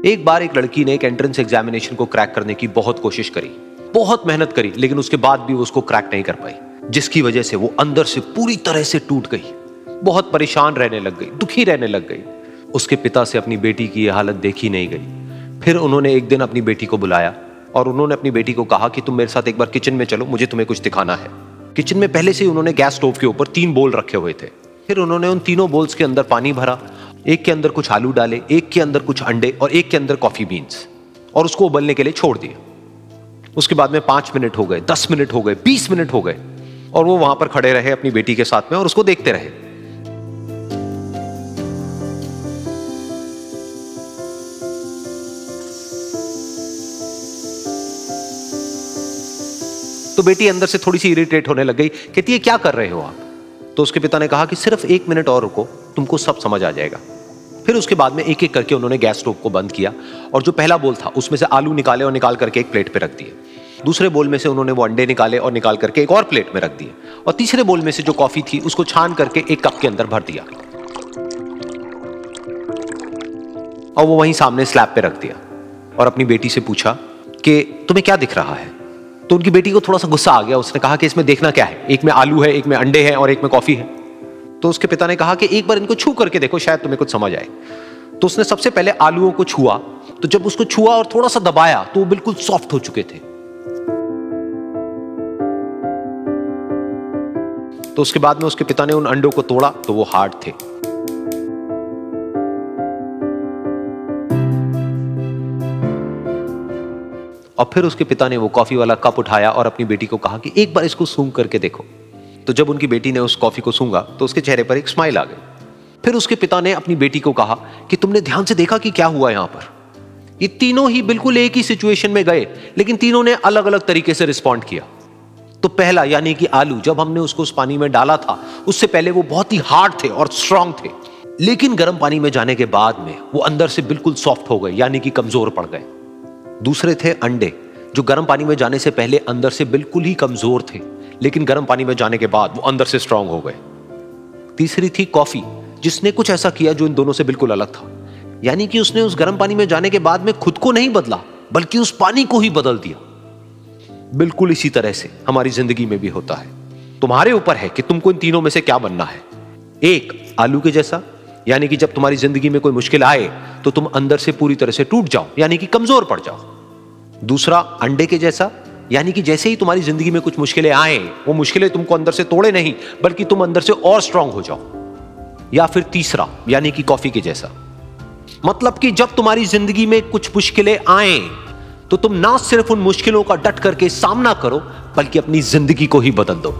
एक बार एक लड़की ने एक एंट्रेंस एग्जामिनेशन को क्रैक करने की बहुत कोशिश करी, बहुत मेहनत करी, लेकिन उसके बाद भी वो उसको क्रैक नहीं कर पाई, जिसकी वजह से वो अंदर से पूरी तरह से टूट गई, बहुत परेशान रहने लग गई, दुखी रहने लग गई। उसके पिता से अपनी बेटी की यह हालत देखी नहीं गई। फिर उन्होंने एक दिन अपनी बेटी को बुलाया और उन्होंने अपनी बेटी को कहा कि तुम मेरे साथ एक बार किचन में चलो, मुझे तुम्हें कुछ दिखाना है। किचन में पहले से ही उन्होंने गैस स्टोव के ऊपर 3 बोल रखे हुए थे। फिर उन्होंने उन तीनों बोल्स के अंदर पानी भरा, एक के अंदर कुछ आलू डाले, एक के अंदर कुछ अंडे और एक के अंदर कॉफी बीन्स, और उसको उबलने के लिए छोड़ दिया। उसके बाद में 5 मिनट हो गए, 10 मिनट हो गए, 20 मिनट हो गए, और वो वहां पर खड़े रहे अपनी बेटी के साथ में और उसको देखते रहे। तो बेटी अंदर से थोड़ी सी इरिटेट होने लग गई, कहती है क्या कर रहे हो आप? तो उसके पिता ने कहा कि सिर्फ 1 मिनट और रुको, तुमको सब समझ आ जाएगा। फिर उसके बाद में एक एक करके उन्होंने गैस स्टोव को बंद किया और जो पहला बोल था उसमें से आलू निकाले और निकाल करके एक प्लेट पे रख दिए। दूसरे बोल में से उन्होंने वो अंडे निकाले और निकाल करके एक और प्लेट में रख दिए, और तीसरे बोल में से जो कॉफी थी उसको छान करके एक कप के अंदर भर दिया और वो वहीं सामने स्लैब पे रख दिया और अपनी बेटी से पूछा कि तुम्हें क्या दिख रहा है? तो उनकी बेटी को थोड़ा सा गुस्सा आ गया। उसने कहा कि इसमें देखना क्या है, एक में आलू है, एक में अंडे हैं और एक में कॉफी है। तो उसके पिता ने कहा कि एक बार इनको छू करके देखो, शायद तुम्हें कुछ समझ आए। तो उसने सबसे पहले आलूओं को छुआ, तो जब उसको छुआ और थोड़ा सा दबाया तो वो बिल्कुल सॉफ्ट हो चुके थे। तो उसके बाद में उसके पिता ने उन अंडों को तोड़ा तो वो हार्ड थे। और फिर उसके पिता ने वो कॉफी वाला कप उठाया और अपनी बेटी को कहा कि एक बार इसको सूंघ करके देखो। तो जब उनकी बेटी ने उस कॉफी को सूंघा तो उसके चेहरे पर एक स्माइल आ गई। फिर उसके पिता ने अपनी बेटी को कहा कि तुमने ध्यान से देखा कि क्या हुआ यहां पर? ये तीनों ही बिल्कुल एक ही सिचुएशन में गए, लेकिन तीनों ने अलग अलग तरीके से रिस्पॉन्ड किया। तो पहला यानी कि आलू, जब हमने उसको उस पानी में डाला था उससे पहले वो बहुत ही हार्ड थे और स्ट्रांग थे, लेकिन गर्म पानी में जाने के बाद में वो अंदर से बिल्कुल सॉफ्ट हो गए, यानी कि कमजोर पड़ गए। दूसरे थे अंडे, जो गर्म पानी में जाने से पहले अंदर से बिल्कुल ही कमजोर थे, लेकिन गर्म पानी में जाने के बाद वो अंदर से स्ट्रांग हो गए। तीसरी थी कॉफी, जिसने कुछ ऐसा किया जो इन दोनों से बिल्कुल अलग था, यानी कि उसने उस गर्म पानी में जाने के बाद में खुद को नहीं बदला, बल्कि उस पानी को ही बदल दिया। बिल्कुल इसी तरह से हमारी जिंदगी में भी होता है। तुम्हारे ऊपर है कि तुमको इन तीनों में से क्या बनना है। एक, आलू के जैसा, यानी कि जब तुम्हारी जिंदगी में कोई मुश्किल आए तो तुम अंदर से पूरी तरह से टूट जाओ, यानी कि कमजोर पड़ जाओ। दूसरा, अंडे के जैसा, यानी कि जैसे ही तुम्हारी जिंदगी में कुछ मुश्किलें आए, वो मुश्किलें तुमको अंदर से तोड़े नहीं, बल्कि तुम अंदर से और स्ट्रांग हो जाओ। या फिर तीसरा, यानी कि कॉफी के जैसा, मतलब कि जब तुम्हारी जिंदगी में कुछ मुश्किलें आए तो तुम ना सिर्फ उन मुश्किलों का डट करके सामना करो, बल्कि अपनी जिंदगी को ही बदल दो।